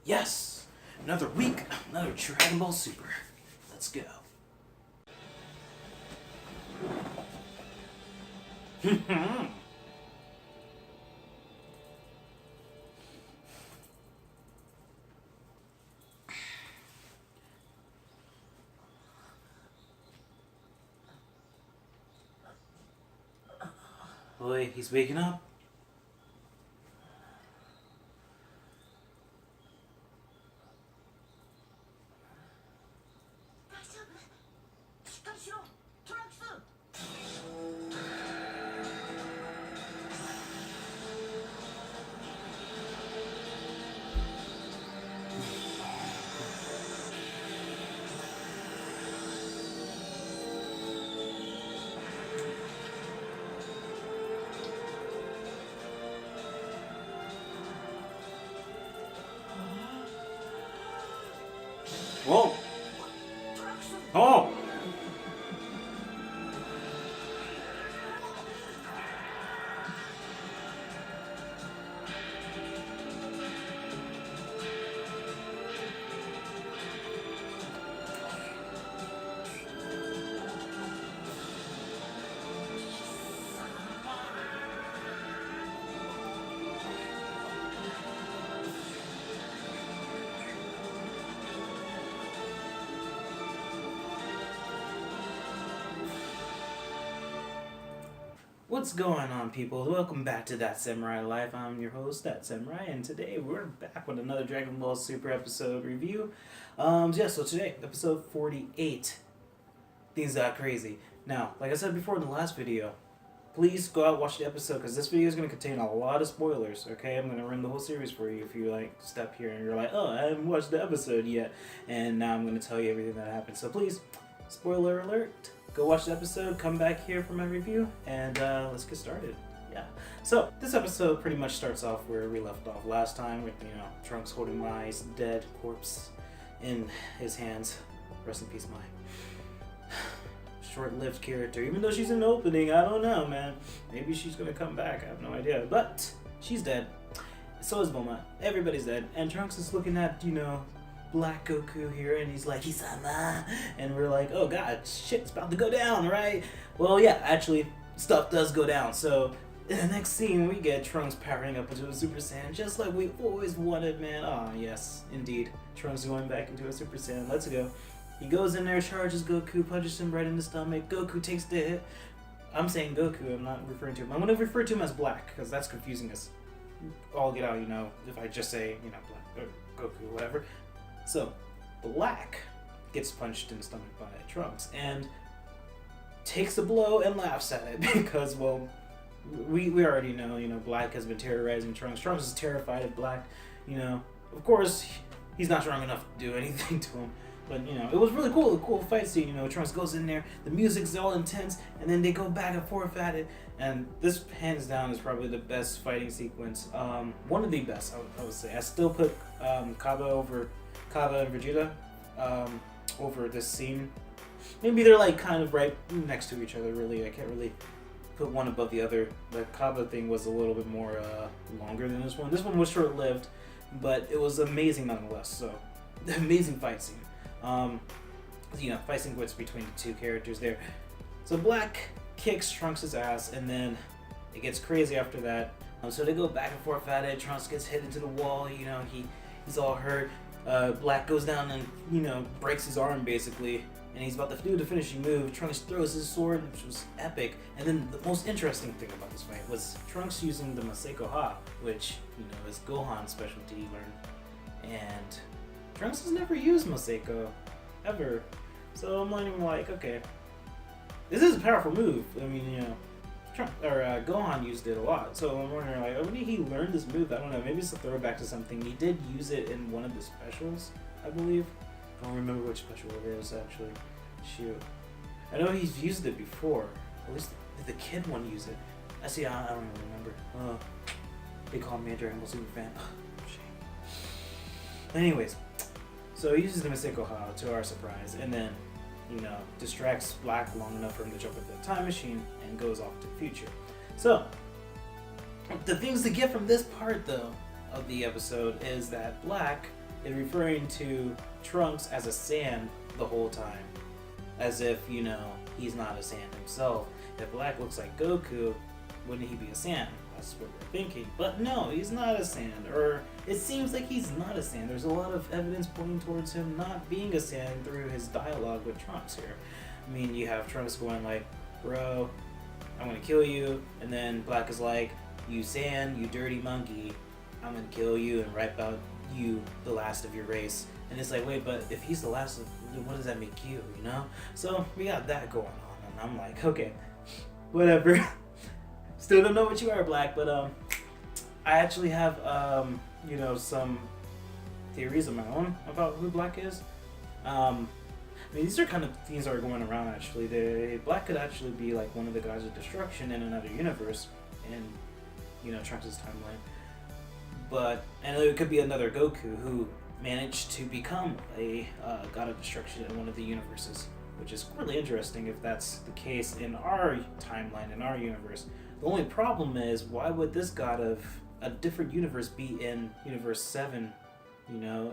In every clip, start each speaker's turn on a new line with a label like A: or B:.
A: Yes! Another week, another Dragon Ball Super. Let's go. Boy, he's waking up. Whoa! Oh! What's going on, people? Welcome back to That Samurai Life. I'm your host, That Samurai, and today we're back with another Dragon Ball Super episode review. So today, episode 48. Things got crazy. Now, like I said before in the last video, please go out and watch the episode, because this video is going to contain a lot of spoilers, okay? I'm going to run the whole series for you if you, step here and you're like, oh, I haven't watched the episode yet, and now I'm going to tell you everything that happened. So please, spoiler alert. Go watch the episode, come back here for my review, and let's get started. Yeah. So, this episode pretty much starts off where we left off last time with, Trunks holding Mai's dead corpse in his hands. Rest in peace, Mai. Short-lived character. Even though she's in the opening, I don't know, man. Maybe she's gonna come back, I have no idea. But, she's dead. So is Bulma. Everybody's dead. And Trunks is looking at, Black Goku here, and he's like, Hisama, and we're like, oh god, shit's about to go down, right? Well, yeah, actually, stuff does go down. So, in the next scene, we get Trunks powering up into a Super Saiyan, just like we always wanted, man. Ah, yes, indeed. Trunks going back into a Super Saiyan. Let's go. He goes in there, charges Goku, punches him right in the stomach. Goku takes the hit. I'm saying Goku, I'm not referring to him. I'm going to refer to him as Black, because that's confusing as all get out, if I just say, Black, or Goku, whatever. So, Black gets punched in the stomach by Trunks and takes a blow and laughs at it because, well, we already know, Black has been terrorizing Trunks. Trunks is terrified of Black, Of course, he's not strong enough to do anything to him. But, it was really cool, a cool fight scene, Trunks goes in there, the music's all intense, and then they go back and forth at it, and this, hands down, is probably the best fighting sequence. One of the best, I would say. I still put Kaba and Vegeta over this scene. Maybe they're kind of right next to each other, really. I can't really put one above the other. The Kaba thing was a little bit more longer than this one. This one was short-lived, but it was amazing nonetheless. So, amazing fight scene. Fight sequence between the two characters there. So Black kicks Trunks' ass, and then it gets crazy after that. So they go back and forth at it. Trunks gets hit into the wall. He's all hurt. Black goes down and, breaks his arm basically, and he's about to do the finishing move. Trunks throws his sword, which was epic. And then the most interesting thing about this fight was Trunks using the Maseko Ha, which, is Gohan's specialty, he learned. And Trunks has never used Maseko, ever. So I'm like, okay, this is a powerful move. I mean, Gohan used it a lot, so I'm wondering, when did he learn this move? I don't know, maybe it's a throwback to something. He did use it in one of the specials, I believe. I don't remember which special it is, actually. Shoot. I know he's used it before. At least did the kid one use it? I don't even remember. They call me a Dragon Ball Super fan. Shame. Anyways, so he uses the Maseko Ha to our surprise, and then distracts Black long enough for him to jump into the time machine and goes off to the future. So, the things to get from this part, though, of the episode is that Black is referring to Trunks as a Saiyan the whole time. As if, he's not a Saiyan himself. If Black looks like Goku, wouldn't he be a Saiyan? That's what we're thinking. But no, he's not a Saiyan. Or it seems like he's not a Saiyan. There's a lot of evidence pointing towards him not being a Saiyan through his dialogue with Trunks here. I mean, you have Trunks going like, bro, I'm gonna kill you. And then Black is like, you Saiyan, you dirty monkey, I'm gonna kill you and wipe out you, the last of your race. And it's like, wait, but if he's the last of, what does that make you, So we got that going on. And I'm like, okay, whatever. Still don't know what you are, Black, but I actually have some theories of my own about who Black is. I mean, these are kind of things that are going around actually. Black could actually be like one of the gods of destruction in another universe, in Trunks' timeline. And it could be another Goku who managed to become a god of destruction in one of the universes, which is really interesting if that's the case in our timeline, in our universe. The only problem is, why would this god of a different universe be in Universe 7,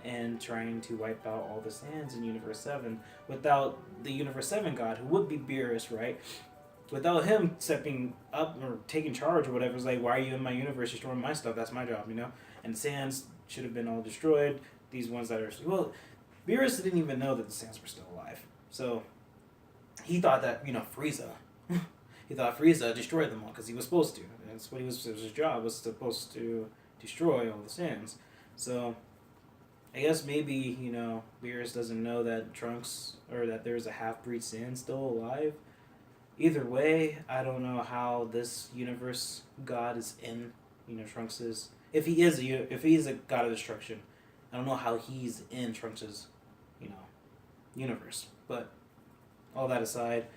A: and trying to wipe out all the Saiyans in Universe 7 without the Universe 7 god, who would be Beerus, right? Without him stepping up or taking charge or whatever. It's like, why are you in my universe destroying my stuff? That's my job, And the Saiyans should have been all destroyed. These ones that are... Well, Beerus didn't even know that the Saiyans were still alive. So, he thought that, Frieza... He thought Frieza destroyed them all because he was supposed to. That's what it was his job, was supposed to destroy all the Saiyans. So, I guess maybe, Beerus doesn't know that Trunks, or that there's a half-breed Saiyan still alive. Either way, I don't know how this universe god is in, Trunks's... If he is a god of destruction, I don't know how he's in Trunks's, universe. But, all that aside...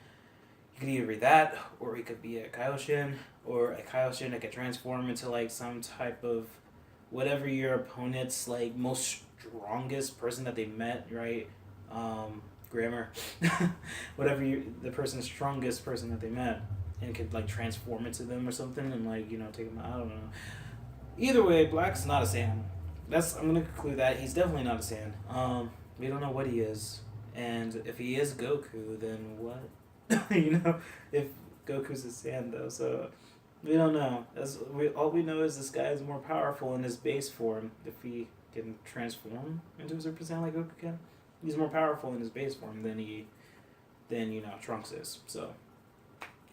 A: You could either be that, or he could be a Kaioshin, or a Kaioshin that could transform into like some type of whatever your opponent's like most strongest person that they met, right? Grammar, whatever the person's strongest person that they met, and could like transform into them or something, and like take them out. I don't know. Either way, Black's not a Saiyan. I'm gonna conclude that he's definitely not a Saiyan. We don't know what he is, and if he is Goku, then what? If Goku's a Saiyan though, so we don't know. All we know is this guy is more powerful in his base form. If he can transform into a Super Saiyan like Goku can, he's more powerful in his base form than Trunks is. So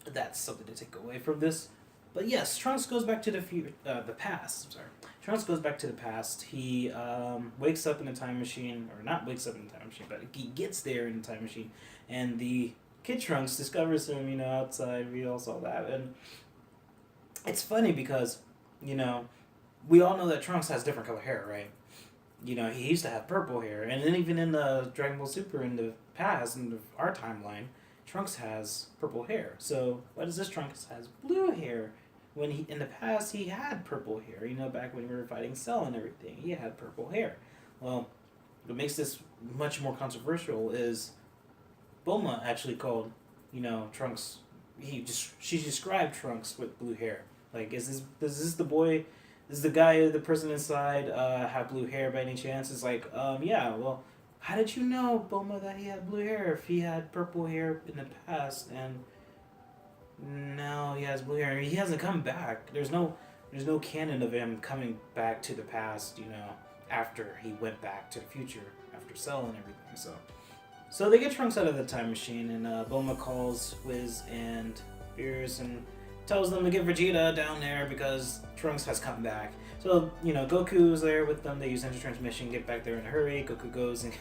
A: that's something to take away from this. But yes, Trunks goes back to the past. I'm sorry. Trunks goes back to the past. He wakes up in a time machine, or not wakes up in a time machine, but he gets there in a time machine, and the Kid Trunks discovers him, outside. We all saw that. And it's funny because, we all know that Trunks has different color hair, right? He used to have purple hair. And then even in the Dragon Ball Super in the past, in our timeline, Trunks has purple hair. So why does this Trunks has blue hair? When in the past, he had purple hair. Back when we were fighting Cell and everything, he had purple hair. Well, what makes this much more controversial is... Bulma actually called, Trunks. She described Trunks with blue hair. Like, does this the boy? Is the guy, the person inside, have blue hair by any chance? It's like, yeah. Well, how did you know, Bulma, that he had blue hair if he had purple hair in the past and now he has blue hair? I mean, he hasn't come back. There's no canon of him coming back to the past. After he went back to the future after Cell and everything. So they get Trunks out of the time machine, and Bulma calls Wiz and Beerus and tells them to get Vegeta down there because Trunks has come back. So, Goku's there with them. They use Ninja Transmission, get back there in a hurry. Goku goes and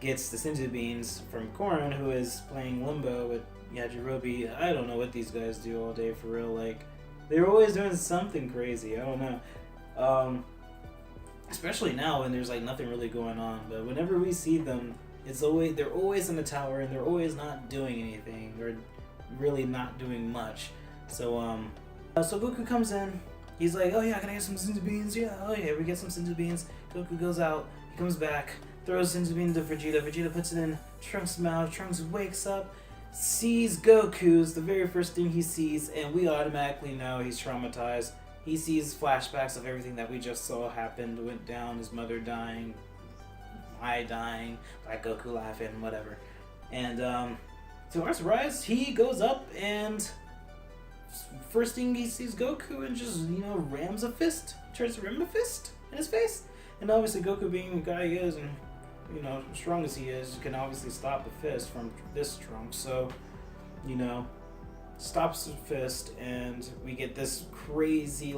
A: gets the Senzu Beans from Korin, who is playing Limbo with Yajirobe. I don't know what these guys do all day for real. Like, they're always doing something crazy. I don't know. Especially now when there's like nothing really going on. But whenever we see them, they're always in the tower and they're always not doing anything. They're really not doing much. So so Goku comes in. He's like, oh yeah, can I get some Senzu Beans? Yeah, oh yeah, we get some Senzu Beans. Goku goes out. He comes back, throws Senzu Beans to Vegeta. Vegeta puts it in Trunks' mouth. Trunks wakes up, sees Goku's the very first thing he sees, and we automatically know he's traumatized. He sees flashbacks of everything that we just saw happened, went down, his mother dying, Mai dying, Black Goku laughing, whatever. And to our surprise, he goes up and first thing he sees Goku and just, rams a fist. Tries to ram a fist in his face. And obviously Goku being the guy he is and, strong as he is, can obviously stop the fist from this Trunks. So, stops the fist and we get this crazy,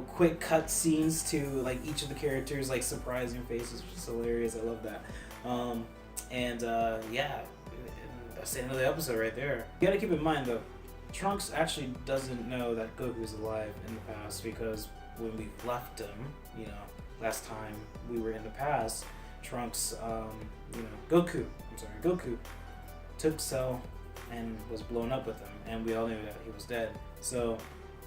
A: quick cut scenes to, each of the characters, surprising faces, which is hilarious. I love that. Yeah, that's the end of the episode right there. You gotta keep in mind, though, Trunks actually doesn't know that Goku's alive in the past because when we left him, last time we were in the past, Trunks, Goku took Cell and was blown up with him, and we all knew that he was dead. So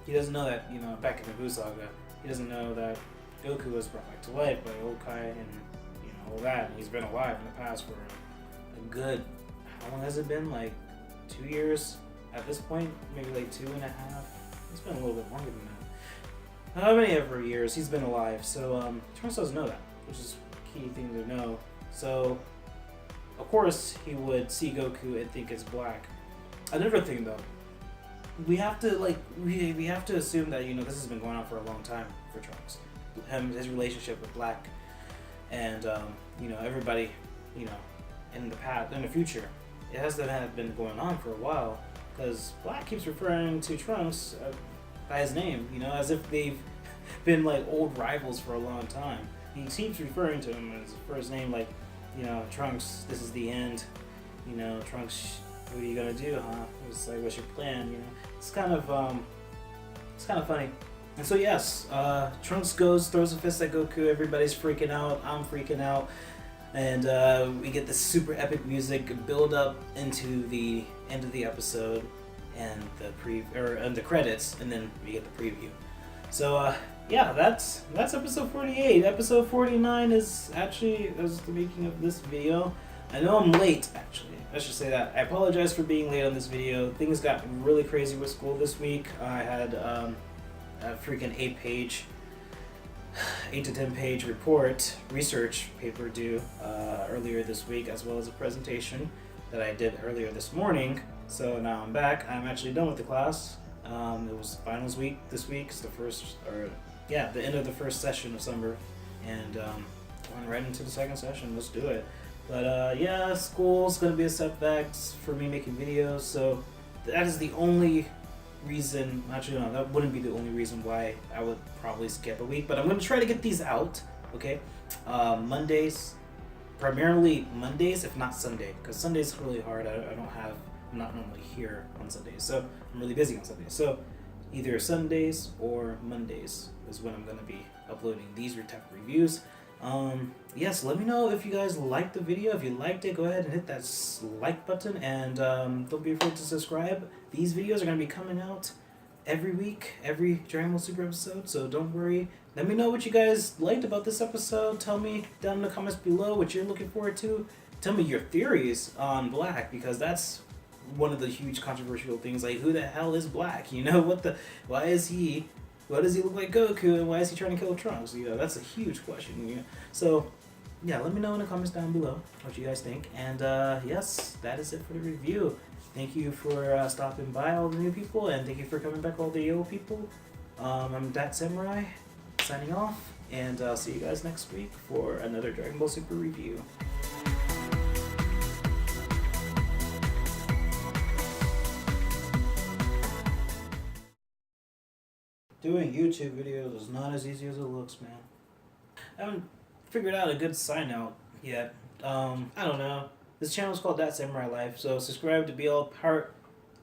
A: he doesn't know that, back in the Buu Saga, he doesn't know that Goku was brought back to life by Okai and, all that. And he's been alive in the past for a good, how long has it been? 2 years at this point? Maybe 2.5? It's been a little bit longer than that. How many ever years he's been alive? So Trunks doesn't know that, which is a key thing to know. So of course he would see Goku and think it's Black. Another thing though, we have to we have to assume that this has been going on for a long time for Trunks. His relationship with Black, and everybody, in the future, it has to have been going on for a while, because Black keeps referring to Trunks by his name, as if they've been old rivals for a long time. He keeps referring to him as his first name, Trunks, this is the end. Trunks, what are you gonna do, huh? It's what's your plan? It's kind of funny. And so yes, Trunks throws a fist at Goku. Everybody's freaking out. I'm freaking out, and we get this super epic music build up into the end of the episode, and the credits, and then we get the preview. So yeah, that's episode 48. Episode 49 is the making of this video. I know I'm late, actually. I should say that. I apologize for being late on this video. Things got really crazy with school this week. I had a freaking 8 to 10 page research paper due earlier this week, as well as a presentation that I did earlier this morning. So now I'm back. I'm actually done with the class. It was finals week this week. It's the end of the first session of summer, and went right into the second session. Let's do it. But yeah, school's gonna be a setback for me making videos, so that is the only reason. Actually, no, that wouldn't be the only reason why I would probably skip a week. But I'm gonna try to get these out, okay? Mondays, primarily Mondays, if not Sunday, because Sunday's really hard. I'm not normally here on Sundays, so I'm really busy on Sundays. So either Sundays or Mondays is when I'm gonna be uploading these type of reviews. Yes, let me know if you guys liked the video. If you liked it, go ahead and hit that like button, and don't be afraid to subscribe. These videos are going to be coming out every week, every Dragon Ball Super episode, so don't worry. Let me know what you guys liked about this episode. Tell me down in the comments below what you're looking forward to. Tell me your theories on Black, because that's one of the huge controversial things. Who the hell is Black? Why does he look like Goku, and why is he trying to kill Trunks? That's a huge question. So, yeah, let me know in the comments down below what you guys think. And yes, that is it for the review. Thank you for stopping by, all the new people, and thank you for coming back, all the old people. I'm That Samurai, signing off, and I'll see you guys next week for another Dragon Ball Super review. Doing YouTube videos is not as easy as it looks, man. I haven't figured out a good sign out yet. I don't know. This channel is called That Samurai Life, so subscribe to be all part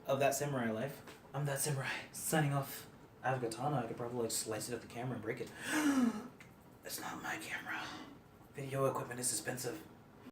A: of That Samurai Life. I'm That Samurai, signing off. I have a katana. I could probably slice it at the camera and break it. It's not my camera. Video equipment is expensive.